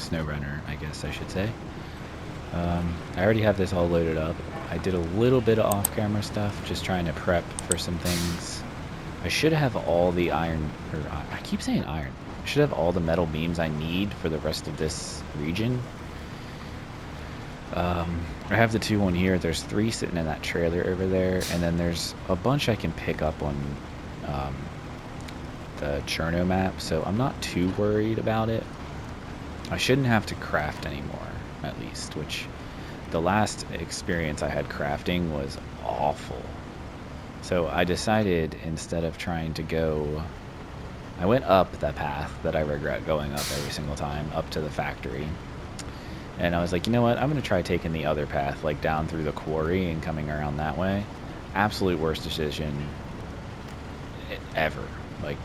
SnowRunner, I guess I should say. I already have this all loaded up. I did a little bit of off-camera stuff, just trying to prep for some things. I should have all the iron, or I keep saying iron. I should have all the metal beams I need for the rest of this region. I have the 2 on here. There's 3 sitting in that trailer over there, and then there's a bunch I can pick up on the Cherno map, so I'm not too worried about it. I shouldn't have to craft anymore, at least, which the last experience I had crafting was awful. So I decided, instead of trying to go, I went up the path that I regret going up every single time, up to the factory. And I was like, you know what, I'm going to try taking the other path, like down through the quarry and coming around that way. Absolute worst decision ever. Like,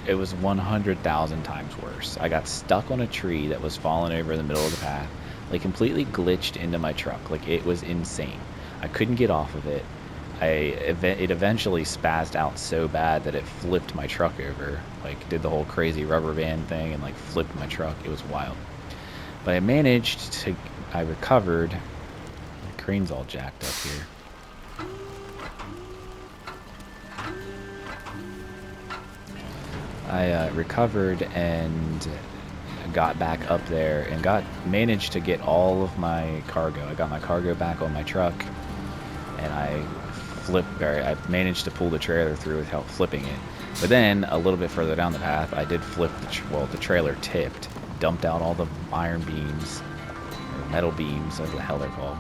it was 100,000 times worse. I got stuck on a tree that was falling over in the middle of the path, like completely glitched into my truck. Like, it was insane. I couldn't get off of it. It eventually spazzed out so bad that it flipped my truck over. Like, did the whole crazy rubber band thing and like flipped my truck. It was wild. But I managed to, I recovered. The crane's all jacked up here. I recovered and got back up there and managed to get all of my cargo. I got my cargo back on my truck, and I managed to pull the trailer through with help flipping it. But then a little bit further down the path, I did flip the trailer tipped, dumped out all the iron beams, or metal beams, as the hell they're called.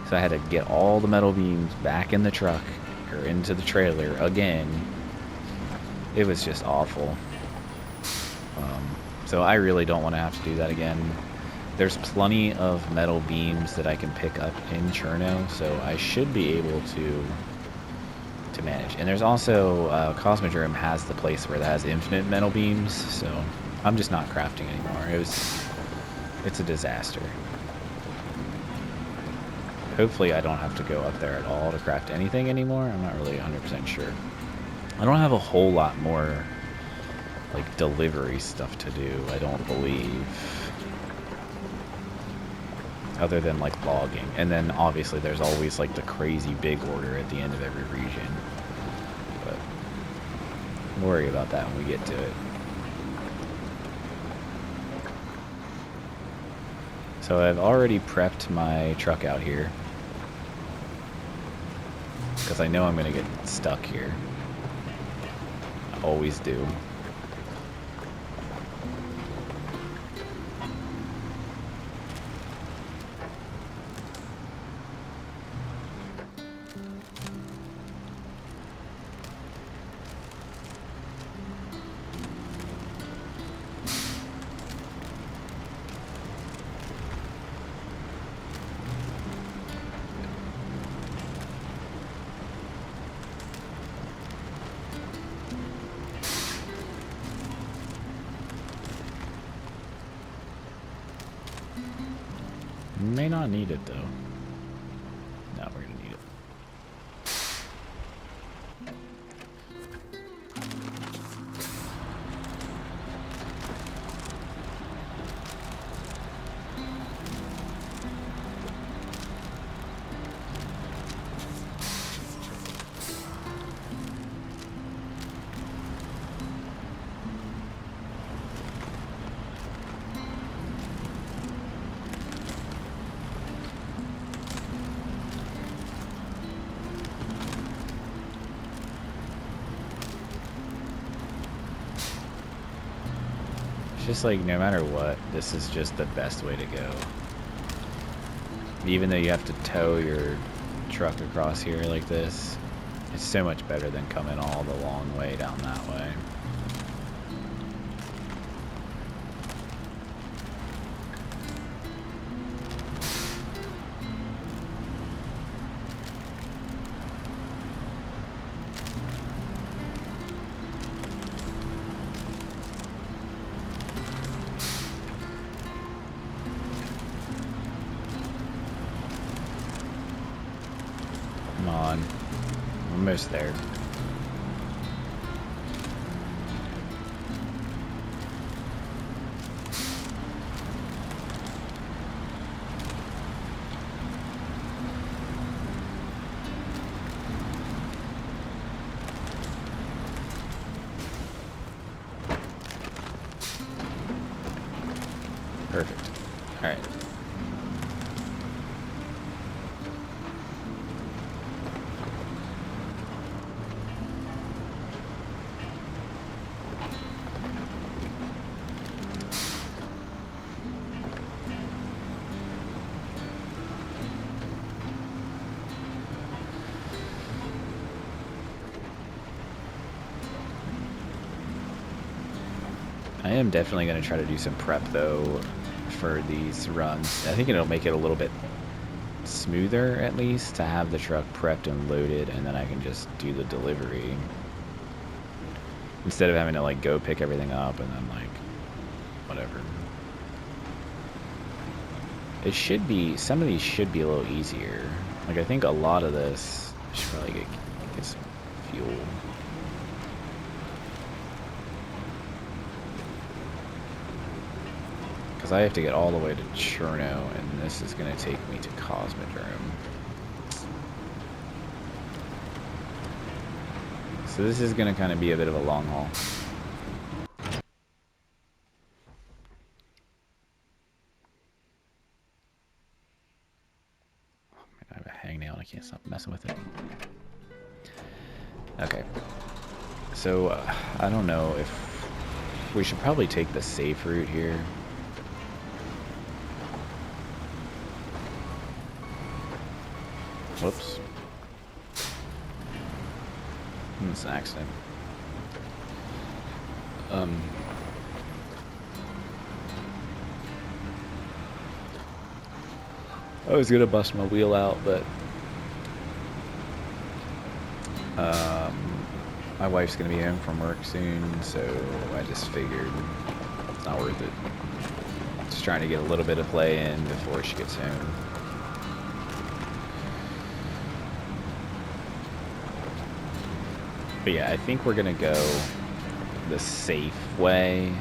So I had to get all the metal beams back in the truck, or into the trailer again. It was just awful. So I really don't want to have to do that again. There's plenty of metal beams that I can pick up in Cherno, so I should be able to manage. And there's also Cosmodrome has the place where it has infinite metal beams, so I'm just not crafting anymore. It's a disaster. Hopefully I don't have to go up there at all to craft anything anymore. I'm not really 100% sure. I don't have a whole lot more like delivery stuff to do, I don't believe, other than like logging. And then obviously there's always like the crazy big order at the end of every region, but we'll worry about that when we get to it. So I've already prepped my truck out here because I know I'm going to get stuck here. I always do. May not need it though. No, we're gonna need it. Just like, no matter what, this is just the best way to go. Even though you have to tow your truck across here like this, it's so much better than coming all the long way down that way. Come on. Almost there. Perfect. All right. I am definitely going to try to do some prep, though, for these runs. I think it'll make it a little bit smoother, at least, to have the truck prepped and loaded, and then I can just do the delivery. Instead of having to, like, go pick everything up and then, like, whatever. It should be, some of these should be a little easier. Like, I think a lot of this, I should probably get some fuel. Because I have to get all the way to Cherno, and this is going to take me to Cosmodrome. So this is going to kind of be a bit of a long haul. I have a hangnail, I can't stop messing with it. Okay. So, I don't know if we should probably take the safe route here. Whoops. It's an accident. I was gonna bust my wheel out, but my wife's gonna be home from work soon, so I just figured it's not worth it. Just trying to get a little bit of play in before she gets home. But yeah, I think we're gonna go the safe way.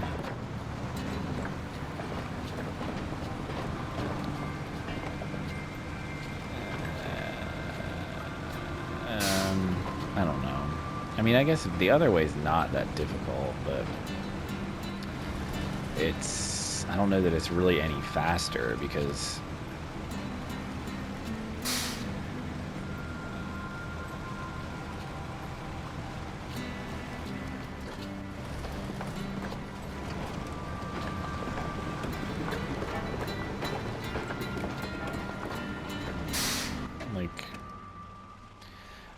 I don't know. I mean, I guess the other way is not that difficult, but it's, I don't know that it's really any faster because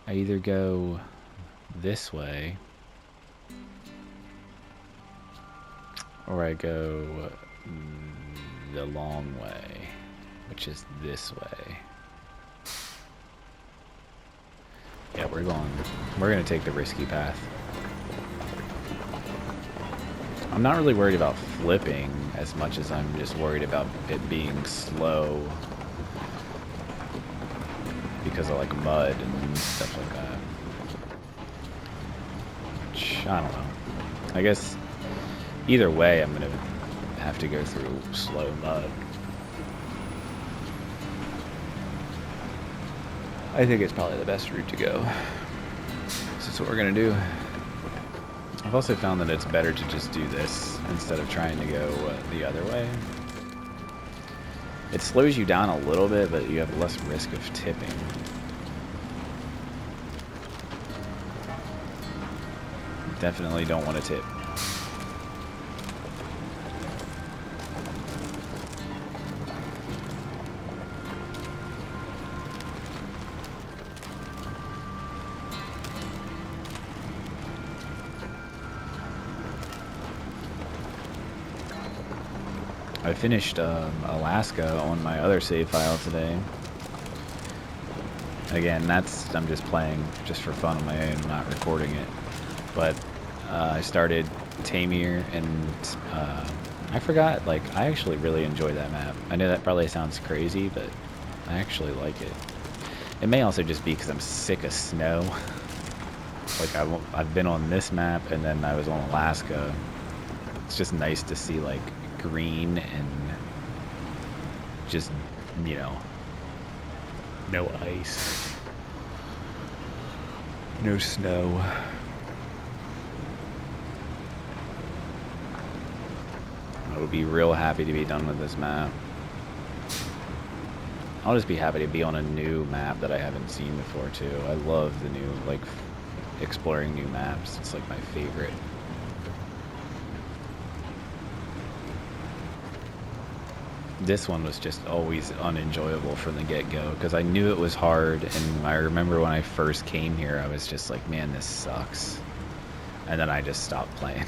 I either go this way or I go the long way, which is this way. Yeah, we're gonna take the risky path. I'm not really worried about flipping as much as I'm just worried about it being slow because of like mud and stuff like that. Which, I don't know. I guess either way I'm gonna have to go through slow mud. I think it's probably the best route to go. So that's what we're gonna do. I've also found that it's better to just do this instead of trying to go the other way. It slows you down a little bit, but you have less risk of tipping. Definitely don't want to tip. I finished Alaska on my other save file today. Again, I'm just playing just for fun on my own, not recording it. But I started Tamir, and I forgot, like, I actually really enjoy that map. I know that probably sounds crazy, but I actually like it. It may also just be because I'm sick of snow. Like, I've been on this map, and then I was on Alaska. It's just nice to see, like, green and just, you know, no ice, no snow. would be real happy to be done with this map. I'll just be happy to be on a new map that I haven't seen before too. I love the new, like, exploring new maps. It's like my favorite. This one was just always unenjoyable from the get-go because I knew it was hard, and I remember when I first came here I was just like, man, this sucks, and then I just stopped playing.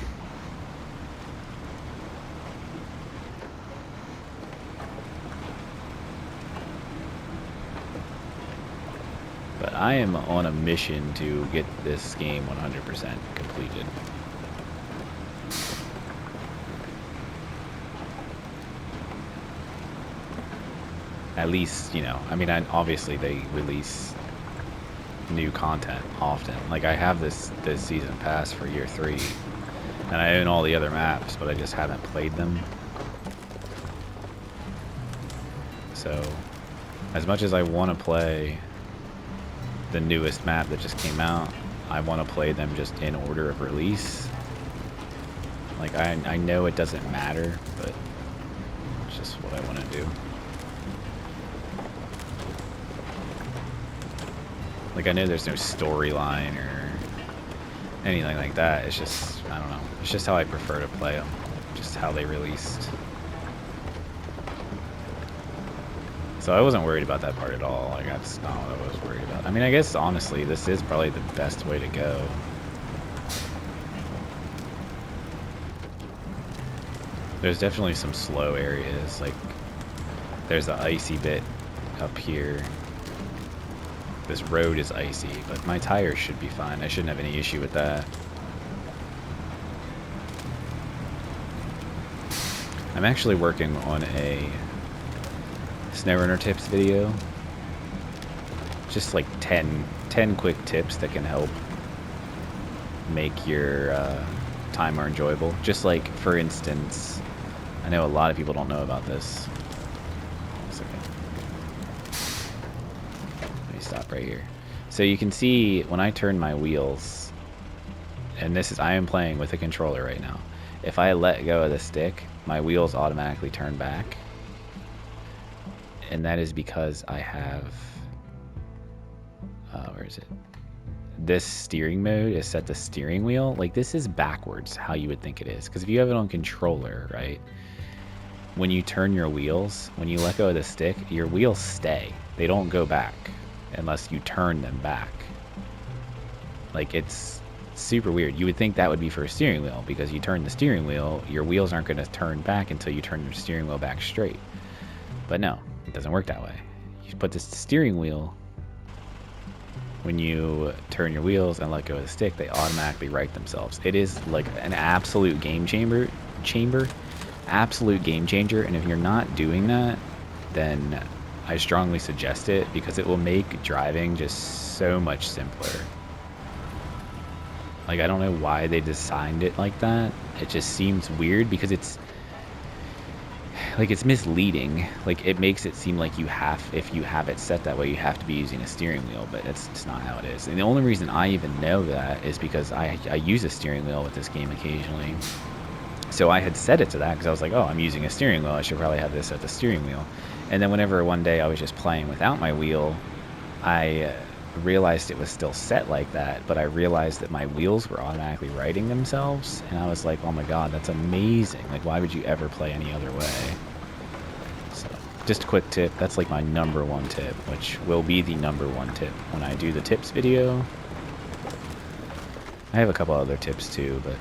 But I am on a mission to get this game 100% completed. At least, you know, I mean, obviously they release new content often. Like, I have this season pass for year 3, and I own all the other maps, but I just haven't played them. So, as much as I want to play the newest map that just came out, I want to play them just in order of release. Like, I know it doesn't matter, but it's just what I want to do. Like, I know there's no storyline or anything like that. It's just, I don't know. It's just how I prefer to play them. Just how they released. So I wasn't worried about that part at all. Like, that's not what I was worried about. I mean, I guess, honestly, this is probably the best way to go. There's definitely some slow areas. Like, there's the icy bit up here. This road is icy, but my tires should be fine. I shouldn't have any issue with that. I'm actually working on a SnowRunner tips video. Just like 10 quick tips that can help make your time more enjoyable. Just like, for instance, I know a lot of people don't know about this. Stop right here. So you can see when I turn my wheels, and this is, I am playing with a controller right now. If I let go of the stick, my wheels automatically turn back. And that is because I have, where is it? This steering mode is set to steering wheel. Like, this is backwards how you would think it is. Because if you have it on controller, right? When you turn your wheels, when you let go of the stick, your wheels stay. They don't go back unless you turn them back. Like, it's super weird. You would think that would be for a steering wheel, because you turn the steering wheel, your wheels aren't going to turn back until you turn your steering wheel back straight. But no, it doesn't work that way. You put this steering wheel, when you turn your wheels and let go of the stick, they automatically right themselves. It is like an absolute game changer, absolute game changer. And if you're not doing that, then I strongly suggest it, because it will make driving just so much simpler. Like, I don't know why they designed it like that. It just seems weird, because it's like, it's misleading. Like, it makes it seem like you have, if you have it set that way, you have to be using a steering wheel, but it's not how it is. And the only reason I even know that is because I use a steering wheel with this game occasionally. So I had set it to that because I was like, oh, I'm using a steering wheel, I should probably have this at the steering wheel. And then whenever one day I was just playing without my wheel, I realized it was still set like that, but I realized that my wheels were automatically righting themselves, and I was like, oh my god, that's amazing. Like, why would you ever play any other way? So, just a quick tip, that's like my #1 tip, which will be the #1 tip when I do the tips video. I have a couple other tips too, but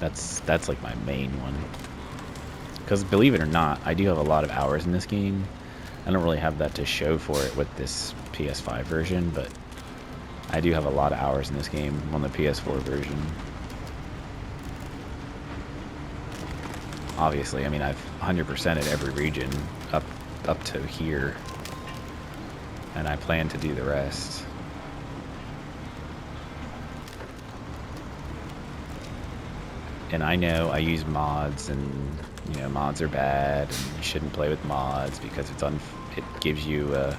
that's like my main one. Because believe it or not, I do have a lot of hours in this game. I don't really have that to show for it with this PS5 version, but I do have a lot of hours in this game on the PS4 version. Obviously, I mean, I've 100%ed every region up to here, and I plan to do the rest. And I know I use mods, and you know, mods are bad, and you shouldn't play with mods because it gives you a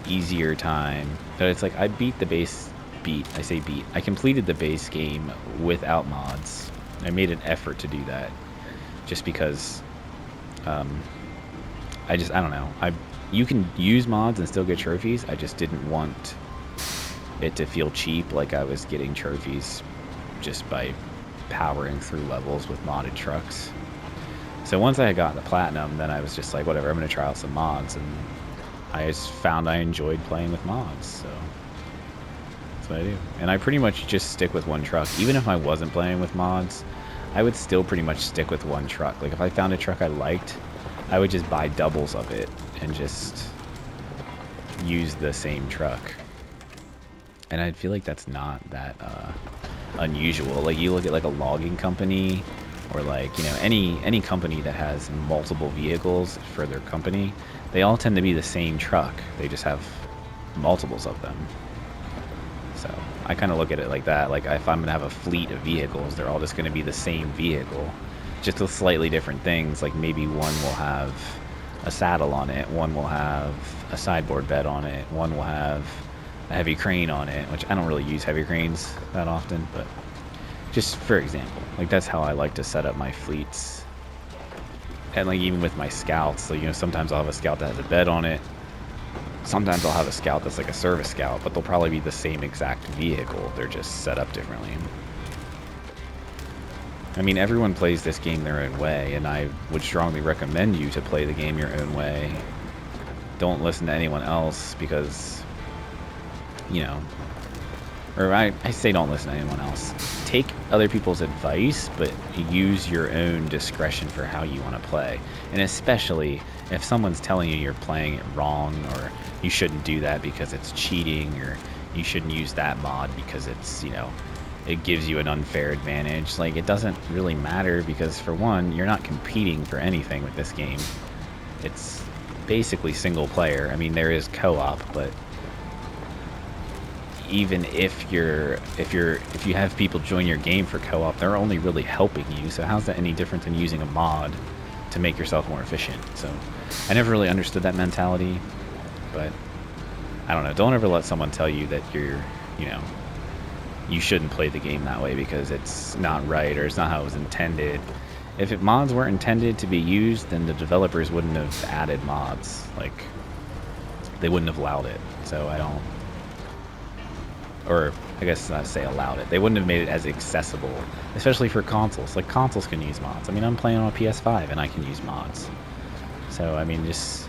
easier time. But it's like, I completed the base game without mods. I made an effort to do that. just because I don't know. You can use mods and still get trophies. I just didn't want it to feel cheap, like I was getting trophies just by powering through levels with modded trucks. So once I had gotten the platinum, then I was just like, whatever, I'm gonna try out some mods, and I just found I enjoyed playing with mods, so that's what I do. And I pretty much just stick with one truck. Even if I wasn't playing with mods, I would still pretty much stick with one truck. Like if I found a truck I liked, I would just buy doubles of it and just use the same truck. And I feel like that's not that unusual. Like you look at like a logging company, or like, you know, any company that has multiple vehicles for their company, they all tend to be the same truck. They just have multiples of them. So I kind of look at it like that. Like if I'm gonna have a fleet of vehicles, they're all just gonna be the same vehicle, just with slightly different things. Like maybe one will have a saddle on it, one will have a sideboard bed on it, one will have a heavy crane on it, which I don't really use heavy cranes that often, but just for example, like that's how I like to set up my fleets. And like even with my scouts, so you know, sometimes I'll have a scout that has a bed on it, sometimes I'll have a scout that's like a service scout, but they'll probably be the same exact vehicle, they're just set up differently. I mean, everyone plays this game their own way, and I would strongly recommend you to play the game your own way. Don't listen to anyone else, because, you know, or I say don't listen to anyone else. Take other people's advice, but use your own discretion for how you want to play. And especially if someone's telling you you're playing it wrong, or you shouldn't do that because it's cheating, or you shouldn't use that mod because it's, you know, it gives you an unfair advantage. Like, it doesn't really matter, because for one, you're not competing for anything with this game. It's basically single player. I mean, there is co-op, but even if you have people join your game for co-op, they're only really helping you. So how's that any different than using a mod to make yourself more efficient? So I never really understood that mentality, but I don't know. Don't ever let someone tell you that you shouldn't play the game that way because it's not right, or it's not how it was intended. If mods weren't intended to be used, then the developers wouldn't have added mods. Like, they wouldn't have allowed it. So I don't, or I guess not say allowed it. They wouldn't have made it as accessible, especially for consoles. Like, consoles can use mods. I mean, I'm playing on a PS5 and I can use mods. So I mean, just,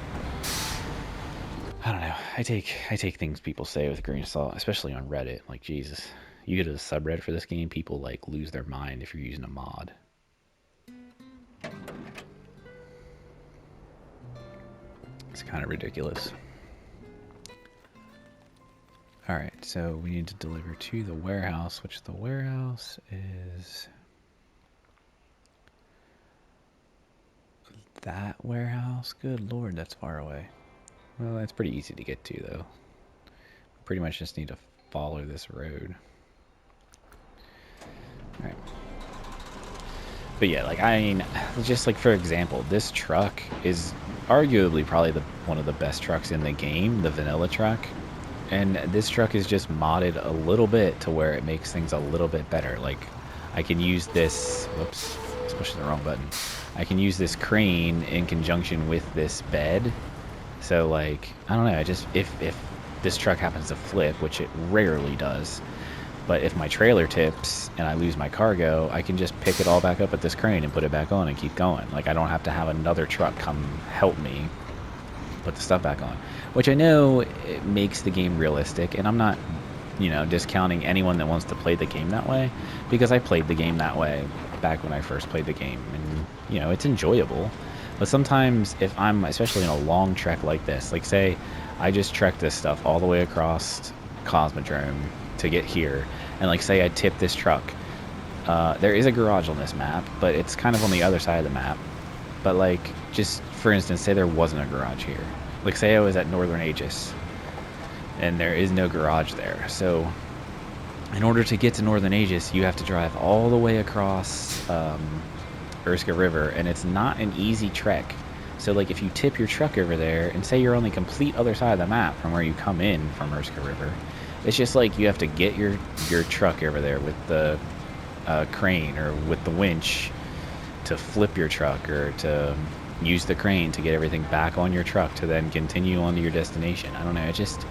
I don't know. I take things people say with a grain of salt, especially on Reddit. Like, Jesus, you get a subreddit for this game, people like lose their mind if you're using a mod. It's kind of ridiculous. Alright, so we need to deliver to the warehouse, which the warehouse is that warehouse. Good lord, that's far away. Well, that's pretty easy to get to, though. We pretty much just need to follow this road. Alright. But yeah, like, I mean, just like, for example, this truck is arguably probably one of the best trucks in the game, the vanilla truck. And this truck is just modded a little bit to where it makes things a little bit better. Like, I can use this, whoops, I was pushing the wrong button. I can use this crane in conjunction with this bed. So, like, I don't know, if this truck happens to flip, which it rarely does, but if my trailer tips and I lose my cargo, I can just pick it all back up at this crane and put it back on and keep going. Like, I don't have to have another truck come help me put the stuff back on. Which I know it makes the game realistic, and I'm not, you know, discounting anyone that wants to play the game that way, because I played the game that way back when I first played the game, and, you know, it's enjoyable. But sometimes if I'm, especially in a long trek like this, like say I just trekked this stuff all the way across Cosmodrome to get here, and like say I tip this truck, there is a garage on this map, but it's kind of on the other side of the map. But like, just for instance, say there wasn't a garage here. Like, say I was at Northern Aegis, and there is no garage there. So, in order to get to Northern Aegis, you have to drive all the way across Urska River, and it's not an easy trek. So, like, if you tip your truck over there, and say you're on the complete other side of the map from where you come in from Urska River, it's just like you have to get your truck over there with the crane or with the winch flip your truck or to use the crane to get everything back on your truck to then continue on to your destination. I don't know, it just,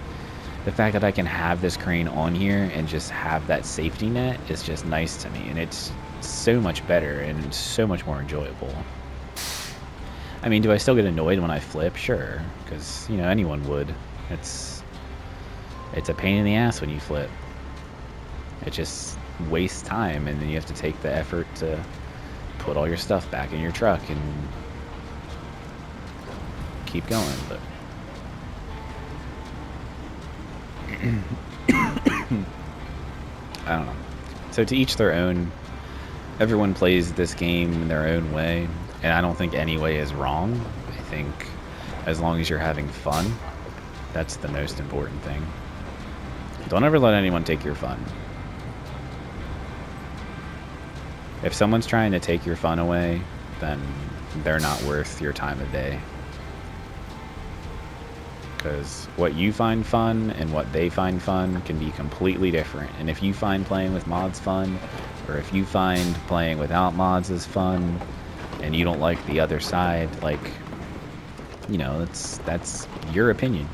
the fact that I can have this crane on here and just have that safety net is just nice to me, and it's so much better and so much more enjoyable. I mean, do I still get annoyed when I flip? Sure, because, you know, anyone would. It's a pain in the ass when you flip. It just wastes time, and then you have to take the effort to put all your stuff back in your truck and keep going, but I don't know. So to each their own. Everyone plays this game in their own way, and I don't think any way is wrong. I think as long as you're having fun, that's the most important thing. Don't ever let anyone take your fun. If someone's trying to take your fun away, then they're not worth your time of day. Because what you find fun and what they find fun can be completely different. And if you find playing with mods fun, or if you find playing without mods is fun, and you don't like the other side, like, you know, that's your opinion.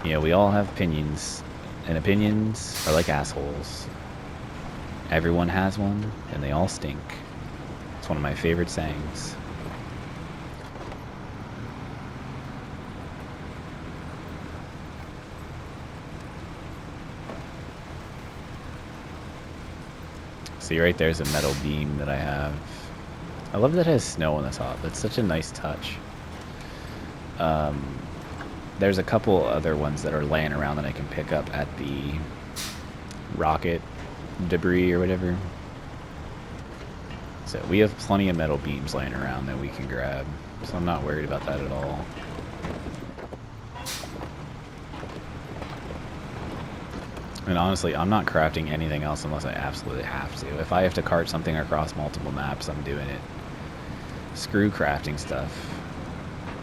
You know, we all have opinions, and opinions are like assholes. Everyone has one, and they all stink. It's one of my favorite sayings. See, right there's a metal beam that I have. I love that it has snow on the top. That's such a nice touch. There's a couple other ones that are laying around that I can pick up at the rocket debris or whatever. So we have plenty of metal beams laying around that we can grab. So I'm not worried about that at all. And honestly, I'm not crafting anything else unless I absolutely have to. If I have to cart something across multiple maps, I'm doing it. Screw crafting stuff.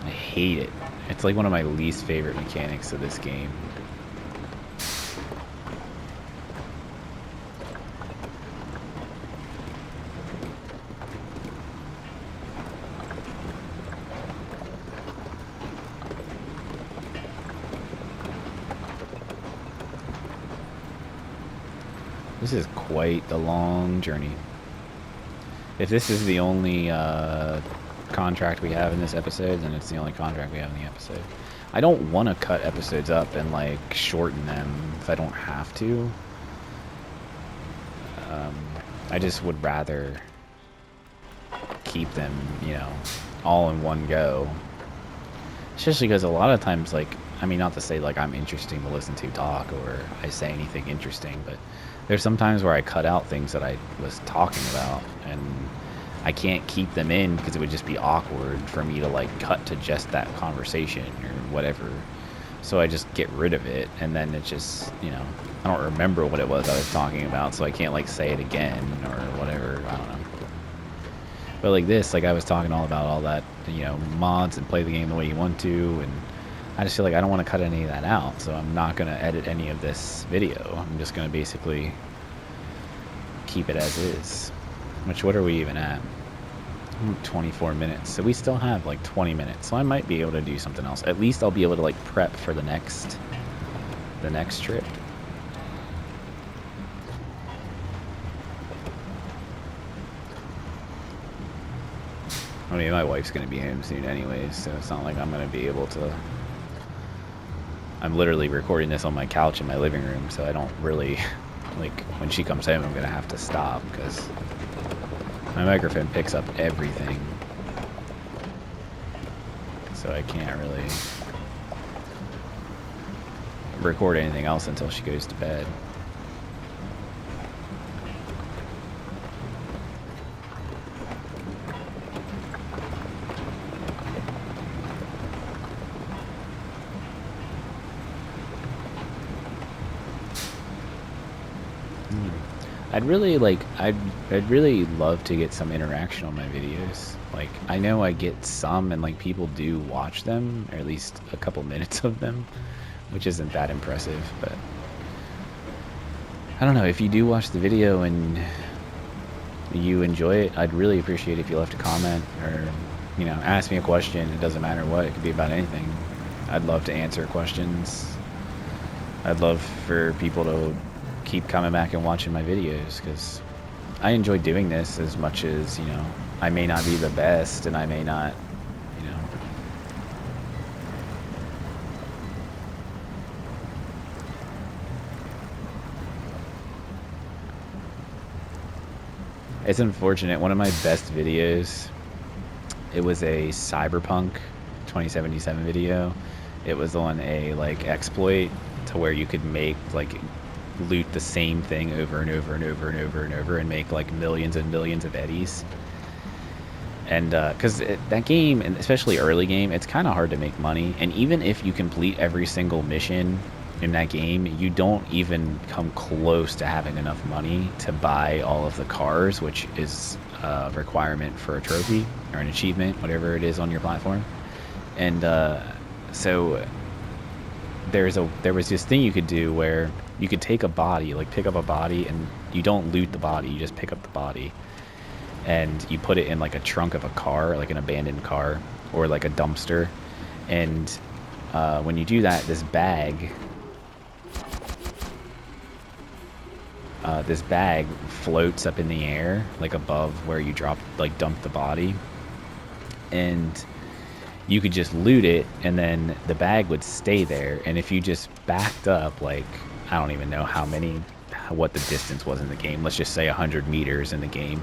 I hate it. It's like one of my least favorite mechanics of this game. This is quite the long journey. If this is the only contract we have in this episode, then it's the only contract we have in the episode. I don't want to cut episodes up and like shorten them if I don't have to. I just would rather keep them, you know, all in one go. Especially because a lot of times, like, I mean, not to say like I'm interesting to listen to talk or I say anything interesting, but there's some times where I cut out things that I was talking about, and I can't keep them in because it would just be awkward for me to like cut to just that conversation or whatever. So I just get rid of it, and then it just, you know, I don't remember what it was I was talking about, so I can't like say it again or whatever. I don't know. But like this, like I was talking all about all that, you know, mods and play the game the way you want to, and I just feel like I don't want to cut any of that out, so I'm not going to edit any of this video. I'm just going to basically keep it as is. Which, what are we even at? 24 minutes. So we still have like 20 minutes. So I might be able to do something else. At least I'll be able to like prep for the next trip. I mean, my wife's going to be home soon anyways, so it's not like I'm going to be able to... I'm literally recording this on my couch in my living room, so I don't really... Like, when she comes home, I'm going to have to stop, because my microphone picks up everything. So I can't really record anything else until she goes to bed. I'd really love to get some interaction on my videos. Like, I know I get some, and like people do watch them, or at least a couple minutes of them, which isn't that impressive, but I don't know, if you do watch the video and you enjoy it, I'd really appreciate if you left a comment or, you know, ask me a question. It doesn't matter what. It could be about anything. I'd love to answer questions. I'd love for people to keep coming back and watching my videos because I enjoy doing this as much as, you know, I may not be the best and I may not, you know. It's unfortunate. One of my best videos, it was a Cyberpunk 2077 video. It was on a like exploit to where you could make like loot the same thing over and over and over and over and over and make like millions and millions of eddies. And because that game, and especially early game, it's kind of hard to make money. And even if you complete every single mission in that game, you don't even come close to having enough money to buy all of the cars, which is a requirement for a trophy or an achievement, whatever it is on your platform. And so there was this thing you could do where you could take a body, like pick up a body, and you don't loot the body, you just pick up the body and you put it in like a trunk of a car, like an abandoned car or like a dumpster. And when you do that, this bag floats up in the air, like above where you dump the body, and you could just loot it, and then the bag would stay there. And if you just backed up, like, I don't even know what the distance was in the game, let's just say 100 meters in the game,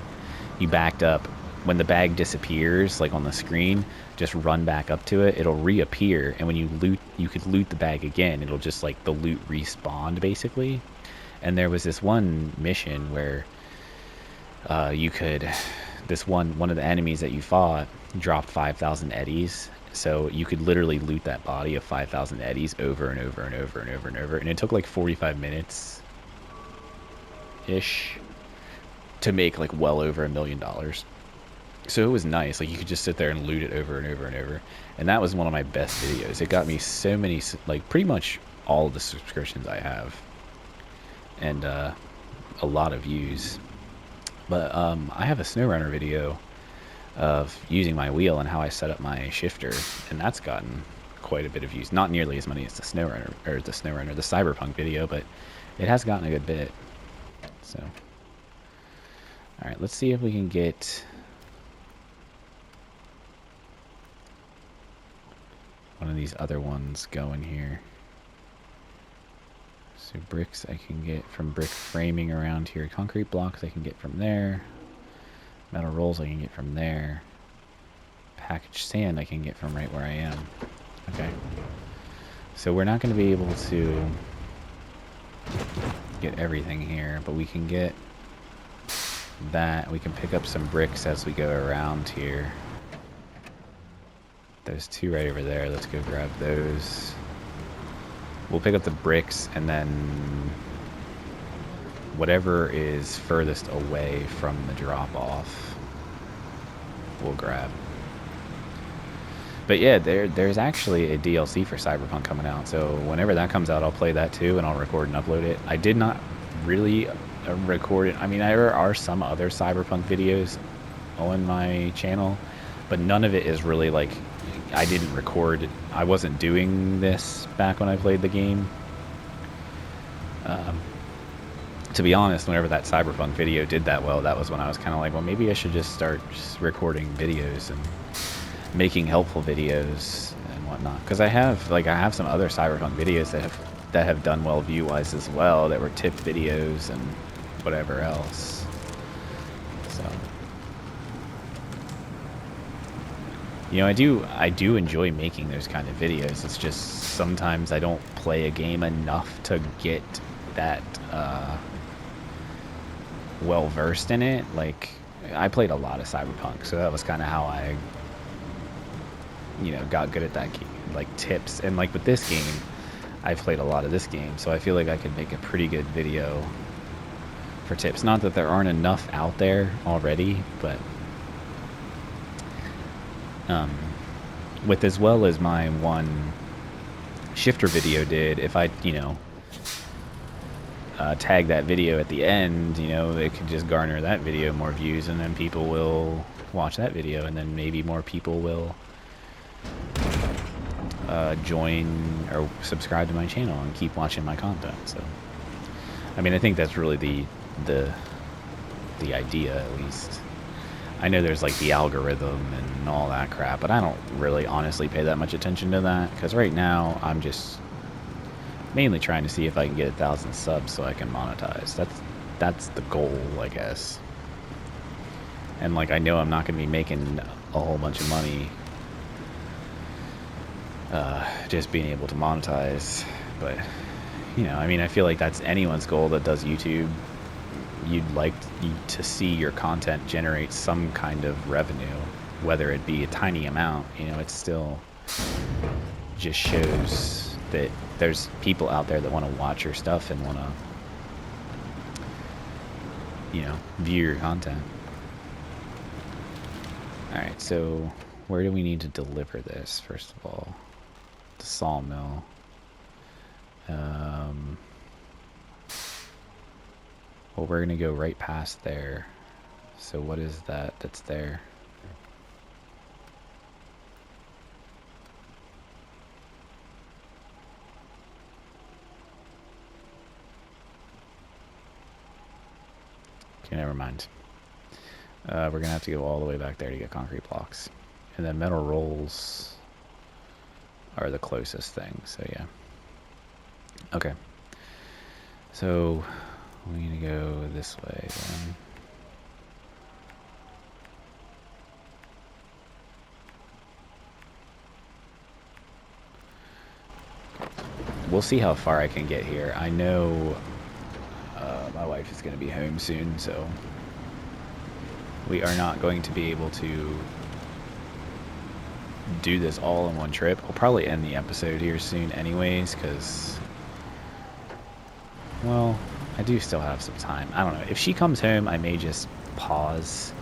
you backed up, when the bag disappears, like on the screen, just run back up to it, it'll reappear, and when you loot, you could loot the bag again. It'll just like the loot respawned basically. And there was this one mission where you could, one of the enemies that you fought dropped 5,000 eddies, so you could literally loot that body of 5,000 eddies over and over and over and over and over, and it took like 45 minutes ish to make like well over $1 million. So it was nice. Like you could just sit there and loot it over and over and over. And that was one of my best videos. It got me so many, like pretty much all of the subscriptions I have, and a lot of views. But I have a SnowRunner video of using my wheel and how I set up my shifter, and that's gotten quite a bit of views. Not nearly as many as the Cyberpunk video, but it has gotten a good bit. So, all right, let's see if we can get one of these other ones going here. So bricks I can get from brick framing around here. Concrete blocks I can get from there. Metal rolls I can get from there. Packaged sand I can get from right where I am. Okay. So we're not going to be able to get everything here, but we can get that. We can pick up some bricks as we go around here. There's two right over there. Let's go grab those. We'll pick up the bricks, and then whatever is furthest away from the drop-off, we'll grab. But yeah, there's actually a DLC for Cyberpunk coming out, so whenever that comes out, I'll play that too, and I'll record and upload it. I did not really record it. I mean, there are some other Cyberpunk videos on my channel, but none of it is really like, I didn't record. I wasn't doing this back when I played the game. To be honest, whenever that Cyberpunk video did that well, that was when I was kind of like, well, maybe I should just start recording videos and making helpful videos and whatnot. Because I have some other Cyberpunk videos that have done well view-wise as well, that were tipped videos and whatever else. So, you know, I do enjoy making those kind of videos. It's just sometimes I don't play a game enough to get that well versed in it. Like, I played a lot of Cyberpunk, so that was kind of how I, you know, got good at that game, like tips. And like with this game, I've played a lot of this game, so I feel like I could make a pretty good video for tips. Not that there aren't enough out there already, but with as well as my one shifter video did, if I, you know, tag that video at the end, you know, it could just garner that video more views, and then people will watch that video, and then maybe more people will join or subscribe to my channel and keep watching my content. So, I mean, I think that's really the idea, at least. I know there's like the algorithm and all that crap, but I don't really honestly pay that much attention to that, because right now I'm just mainly trying to see if I can get 1,000 subs so I can monetize. That's the goal, I guess. And like, I know I'm not going to be making a whole bunch of money just being able to monetize, but you know, I mean, I feel like that's anyone's goal that does YouTube. You'd like to see your content generate some kind of revenue, whether it be a tiny amount. You know, it still just shows that there's people out there that want to watch your stuff and want to, you know, view your content. Alright, so where do we need to deliver this, first of all? The sawmill. Well, we're going to go right past there. So what is that that's there? Okay, never mind. We're going to have to go all the way back there to get concrete blocks. And then metal rolls are the closest thing, so yeah. Okay. So we need to go this way then. We'll see how far I can get here. I know my wife is going to be home soon, so we are not going to be able to do this all in one trip. I'll probably end the episode here soon anyways, because, well, I do still have some time. I don't know. If she comes home, I may just pause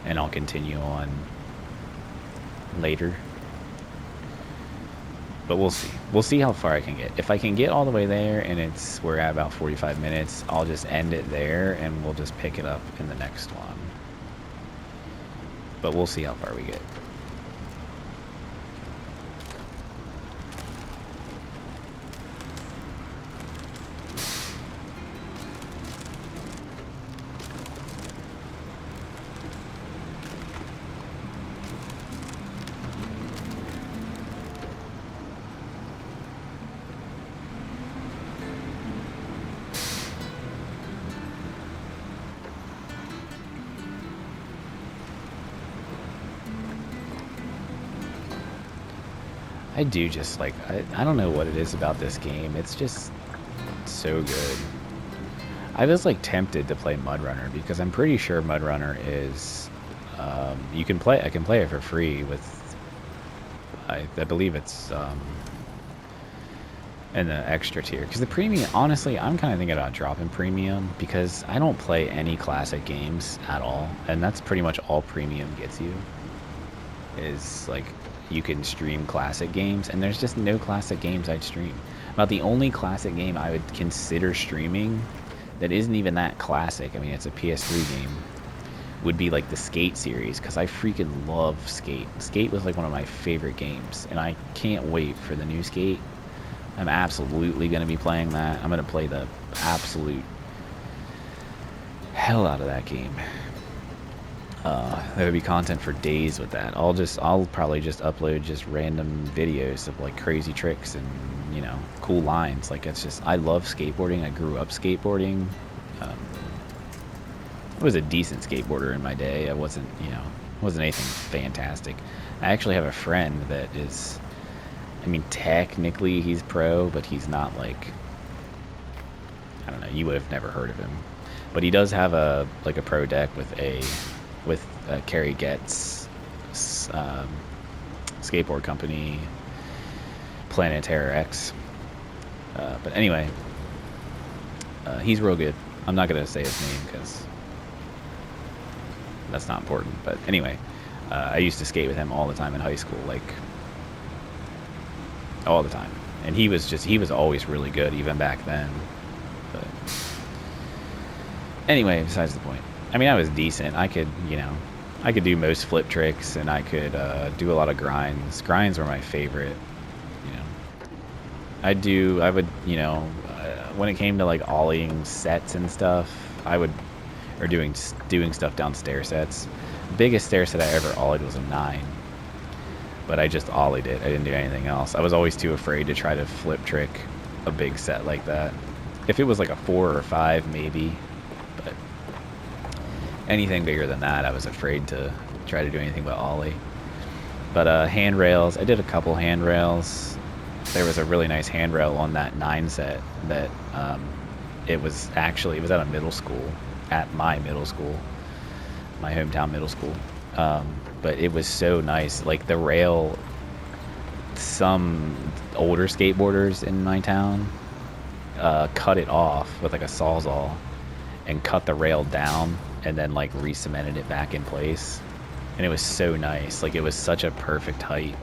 and I'll continue on later. But we'll see. We'll see how far I can get. If I can get all the way there and we're at about 45 minutes, I'll just end it there and we'll just pick it up in the next one. But we'll see how far we get. I do just like, I don't know what it is about this game. It's just so good. I was like tempted to play MudRunner because I'm pretty sure MudRunner is, I can play it for free with, I believe it's in the extra tier. Because the premium, honestly, I'm kind of thinking about dropping premium because I don't play any classic games at all. And that's pretty much all premium gets you, is like, you can stream classic games, and there's just no classic games I'd stream. About the only classic game I would consider streaming that isn't even that classic, I mean, it's a PS3 game, would be like the Skate series, because I freaking love Skate. Skate was like one of my favorite games, and I can't wait for the new Skate. I'm absolutely going to be playing that. I'm going to play the absolute hell out of that game. There would be content for days with that. I'll probably just upload just random videos of like crazy tricks and, you know, cool lines. Like, it's just, I love skateboarding. I grew up skateboarding. I was a decent skateboarder in my day. I wasn't, you know, wasn't anything fantastic. I actually have a friend that is, I mean, technically he's pro, but he's not like, I don't know, you would have never heard of him. But he does have a pro deck with Carrie Getz skateboard company, Planet Terror X. But anyway, he's real good. I'm not gonna say his name because that's not important. But anyway, I used to skate with him all the time in high school, like all the time. And he was always really good, even back then. But anyway, besides the point. I mean, I was decent. I could, I could do most flip tricks, and I could do a lot of grinds. Grinds were my favorite. I would, when it came to like ollieing sets and stuff, or doing stuff down stair sets. The biggest stair set I ever ollied was a 9. But I just ollied it. I didn't do anything else. I was always too afraid to try to flip trick a big set like that. If it was like a 4 or 5, maybe. But anything bigger than that, I was afraid to try to do anything but ollie. But handrails, I did a couple handrails. There was a really nice handrail on that 9 set that it was at a middle school, at my middle school, my hometown middle school. But it was so nice. Like the rail, some older skateboarders in my town cut it off with like a sawzall and cut the rail down and then like re-cemented it back in place. And it was so nice. Like it was such a perfect height.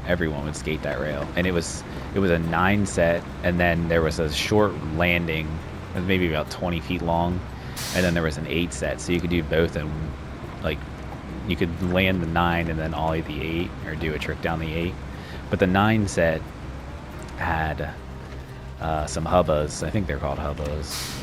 Everyone would skate that rail. And it was a 9 set, and then there was a short landing, maybe about 20 feet long, and then there was an 8 set, so you could do both, and like you could land the 9 and then ollie the 8, or do a trick down the 8. But the 9 set had some hubbas. I think they're called hubbas.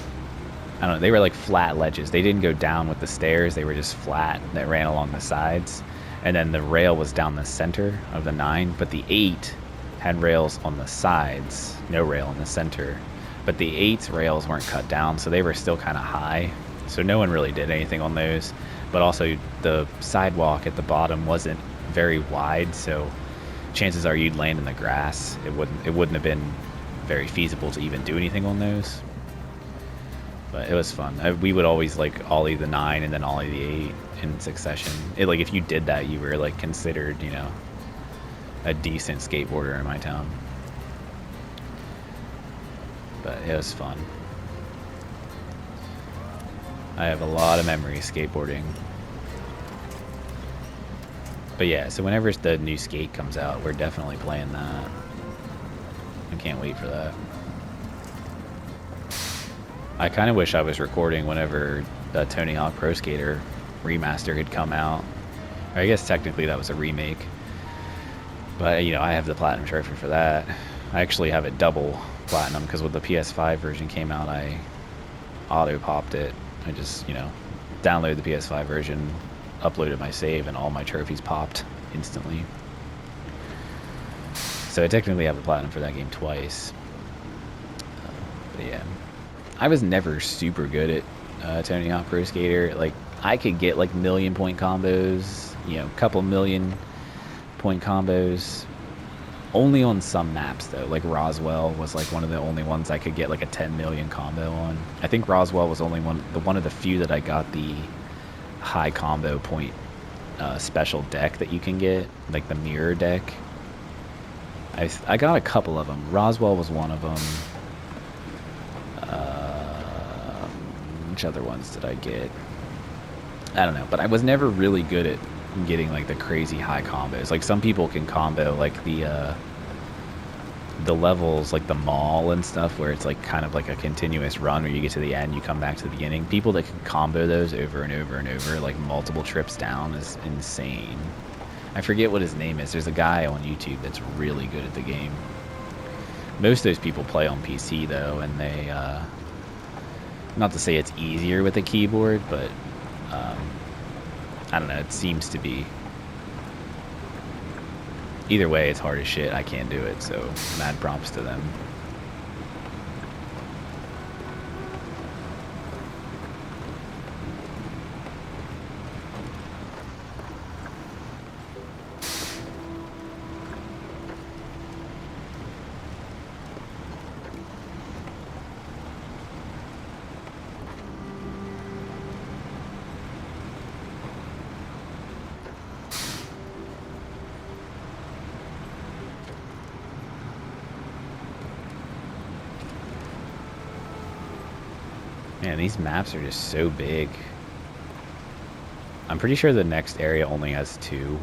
I don't know. They were like flat ledges. They didn't go down with the stairs. They were just flat that ran along the sides. And then the rail was down the center of the 9, but the 8 had rails on the sides, no rail in the center. But the 8's rails weren't cut down, so they were still kind of high. So no one really did anything on those. But also the sidewalk at the bottom wasn't very wide, so chances are you'd land in the grass. It wouldn't have been very feasible to even do anything on those. But it was fun. We would always like ollie the 9 and then ollie the 8 in succession. Like if you did that, you were like considered, a decent skateboarder in my town. But it was fun. I have a lot of memories skateboarding. But yeah, so whenever the new skate comes out, we're definitely playing that. I can't wait for that. I kind of wish I was recording whenever the Tony Hawk Pro Skater remaster had come out. Or I guess technically that was a remake. But, I have the Platinum Trophy for that. I actually have it double Platinum because when the PS5 version came out, I auto-popped it. I just, downloaded the PS5 version, uploaded my save, and all my trophies popped instantly. So I technically have the Platinum for that game twice. But yeah. I was never super good at Tony Hawk Pro Skater. Like, I could get like million-point combos, couple million-point combos. Only on some maps though. Like Roswell was like one of the only ones I could get like a 10 million combo on. I think Roswell was only one of the few that I got the high combo point special deck that you can get, like the mirror deck. I got a couple of them. Roswell was one of them. Which other ones did I get? I don't know, but I was never really good at getting like the crazy high combos. Like some people can combo like the levels, like the mall and stuff, where it's like kind of like a continuous run where you get to the end, you come back to the beginning. People that can combo those over and over and over, like multiple trips down, is insane. I forget what his name is. There's a guy on YouTube that's really good at the game. Most of those people play on PC though, and they not to say it's easier with a keyboard, but I don't know, it seems to be. Either way, it's hard as shit. I can't do it, so mad props to them. Man, these maps are just so big. I'm pretty sure the next area only has 2.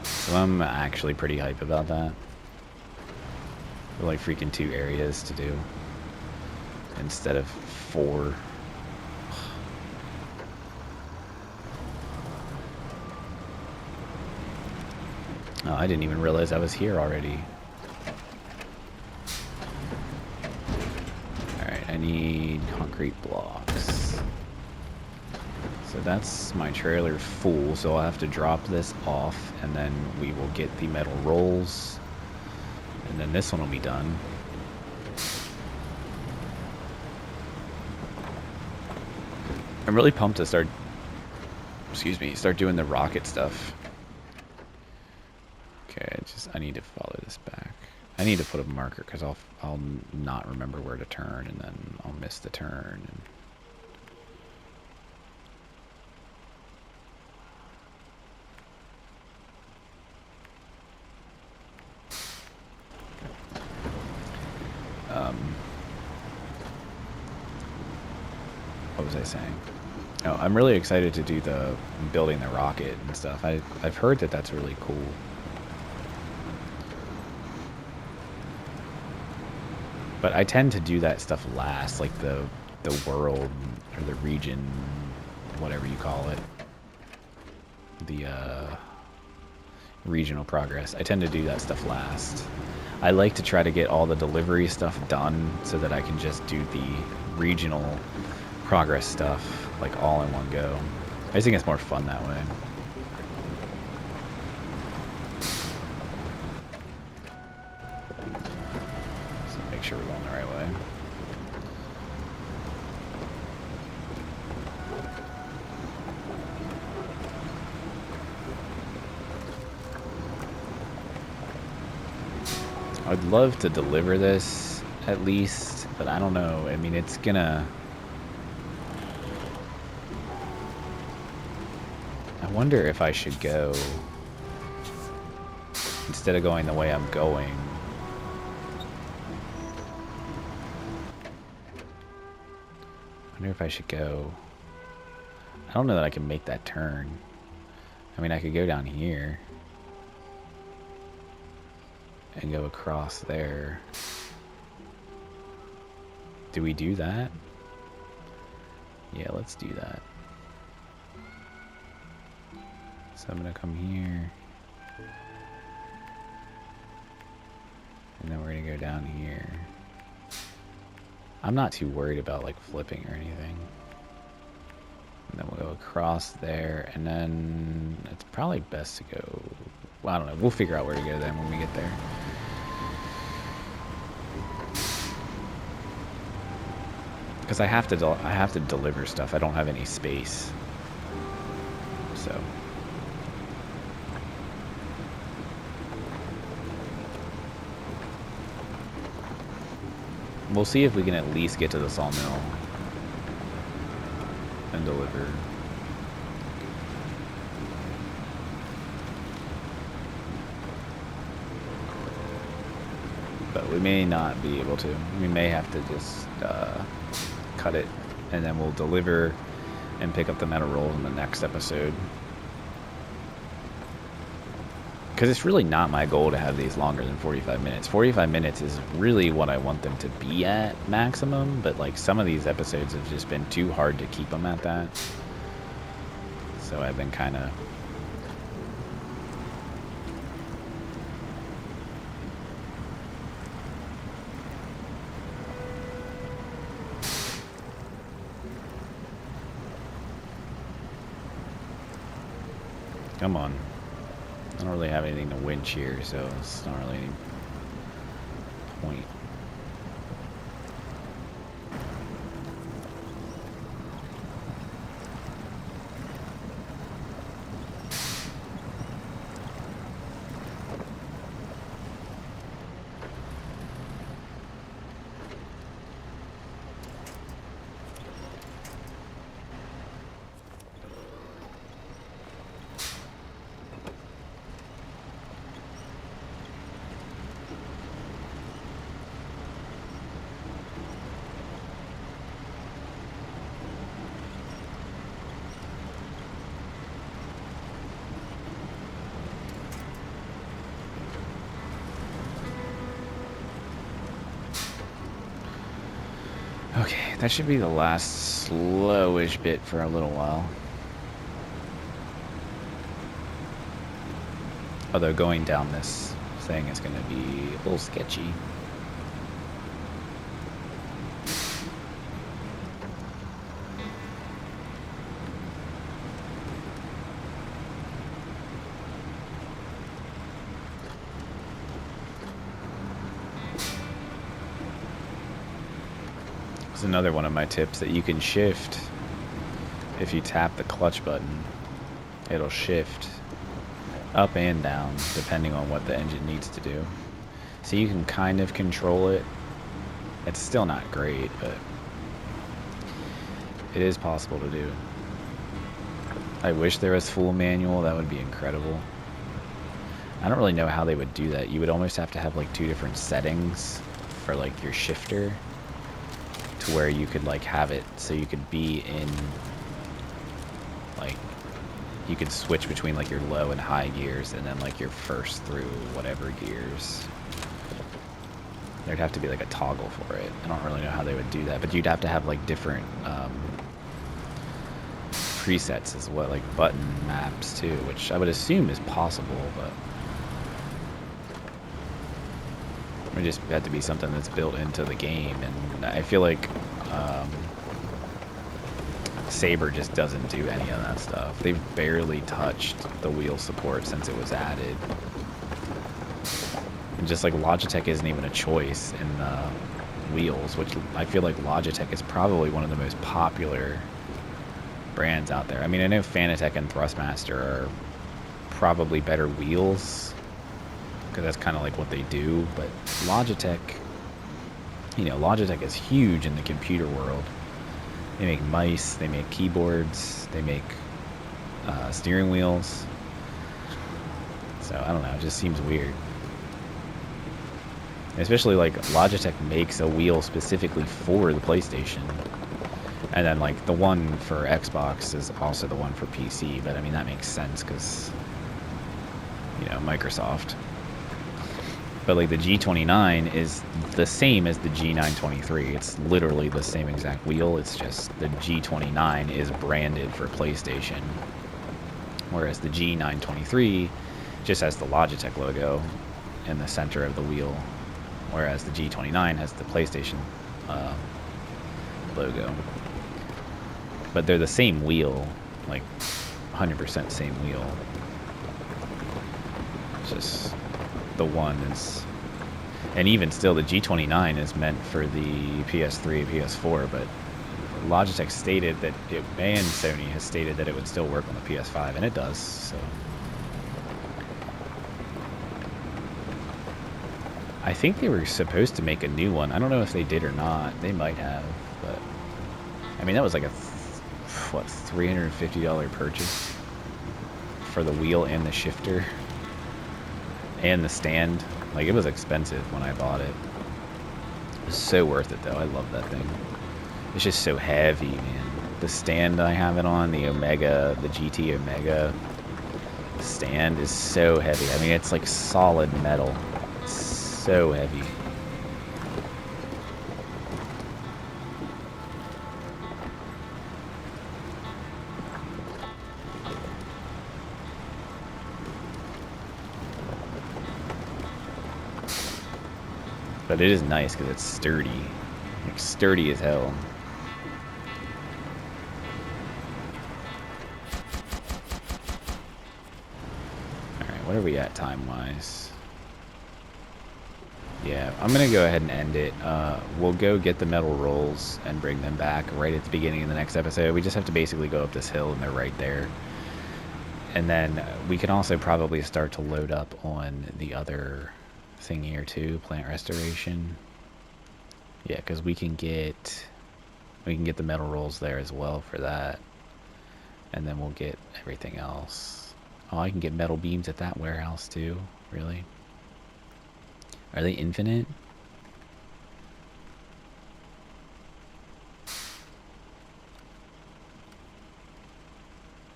So I'm actually pretty hype about that. Like freaking 2 areas to do. instead of 4. Oh, I didn't even realize I was here already. Alright, I need concrete blocks. So that's my trailer full, so I'll have to drop this off, and then we will get the metal rolls, and then this one will be done. I'm really pumped to start doing the rocket stuff. Okay, I need to follow this back. I need to put a marker because I'll not remember where to turn, and then I'll miss the turn. What was I saying? Oh, I'm really excited to do the building the rocket and stuff. I've heard that that's really cool. But I tend to do that stuff last, like the world or the region, whatever you call it. The regional progress. I tend to do that stuff last. I like to try to get all the delivery stuff done so that I can just do the regional progress stuff like all in one go. I just think it's more fun that way. So make sure we're going the right way. I'd love to deliver this at least, but I don't know. I mean, it's gonna... I wonder if I should go, instead of going the way I'm going. I wonder if I should go... I don't know that I can make that turn. I mean, I could go down here and go across there. Do we do that? Yeah, let's do that. So I'm gonna come here, and then we're gonna go down here. I'm not too worried about like flipping or anything. And then we'll go across there, and then it's probably best to go... Well, I don't know. We'll figure out where to go then when we get there. Because I have to deliver stuff. I don't have any space. So... We'll see if we can at least get to the sawmill and deliver. But we may not be able to. We may have to just cut it, and then we'll deliver and pick up the metal rolls in the next episode. Because it's really not my goal to have these longer than 45 minutes. 45 minutes is really what I want them to be at maximum, but like some of these episodes have just been too hard to keep them at that. So I've been kind of... Come on. I don't really have anything to winch here, so it's not really any point. That should be the last slowish bit for a little while. Although going down this thing is going to be a little sketchy. This is another one of my tips, that you can shift. If you tap the clutch button, it'll shift up and down depending on what the engine needs to do. So you can kind of control it. It's still not great, but it is possible to do. I wish there was full manual. That would be incredible. I don't really know how they would do that. You would almost have to have like 2 different settings for like your shifter, to where you could like have it so you could be in like, you could switch between like your low and high gears, and then like your first through whatever gears. There'd have to be like a toggle for it. I don't really know how they would do that, but you'd have to have like different presets as well, like button maps too, which I would assume is possible, but it would just have to be something that's built into the game. And I feel like Sabre just doesn't do any of that stuff. They've barely touched the wheel support since it was added. And just like Logitech isn't even a choice in the wheels, which I feel like Logitech is probably one of the most popular brands out there. I mean, I know Fanatec and Thrustmaster are probably better wheels, because that's kind of like what they do, but Logitech, you know, Logitech is huge in the computer world. They make mice, they make keyboards, they make steering wheels. So, I don't know, it just seems weird. Especially, like, Logitech makes a wheel specifically for the PlayStation. And then, like, the one for Xbox is also the one for PC. But, I mean, that makes sense because, you know, Microsoft. But, like, the G29 is the same as the G923. It's literally the same exact wheel. It's just the G29 is branded for PlayStation. Whereas the G923 just has the Logitech logo in the center of the wheel. Whereas the G29 has the PlayStation logo. But they're the same wheel, like 100% same wheel. It's just the one is, and even still, the G29 is meant for the PS3 and PS4, but Logitech stated that it, and Sony has stated that it would still work on the PS5, and it does, so. I think they were supposed to make a new one. I don't know if they did or not. They might have, but I mean, that was like a what, $350 purchase for the wheel and the shifter and the stand. Like, it was expensive when I bought it. It was so worth it though. I love that thing. It's just so heavy, man. The stand I have it on, the Omega, the GT Omega stand is so heavy. I mean, it's like solid metal. It's so heavy. But it is nice because it's sturdy. Like, sturdy as hell. Alright, what are we at time-wise? Yeah, I'm going to go ahead and end it. We'll go get the metal rolls and bring them back right at the beginning of the next episode. We just have to basically go up this hill and they're right there. And then we can also probably start to load up on the other thing here too, plant restoration. Yeah, because we can get the metal rolls there as well for that. And then we'll get everything else. Oh, I can get metal beams at that warehouse too. Really? Are they infinite?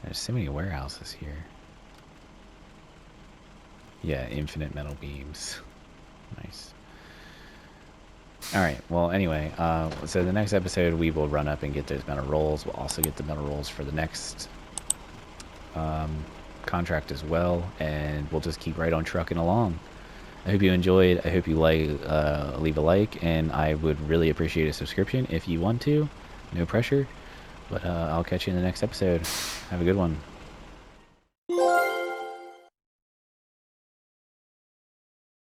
There's so many warehouses here. Yeah, infinite metal beams. Nice. All right. Well, anyway, so the next episode we will run up and get those metal rolls. We'll also get the metal rolls for the next contract as well, and we'll just keep right on trucking along. I hope you enjoyed. I hope you leave a like, and I would really appreciate a subscription if you want to. No pressure. But I'll catch you in the next episode. Have a good one.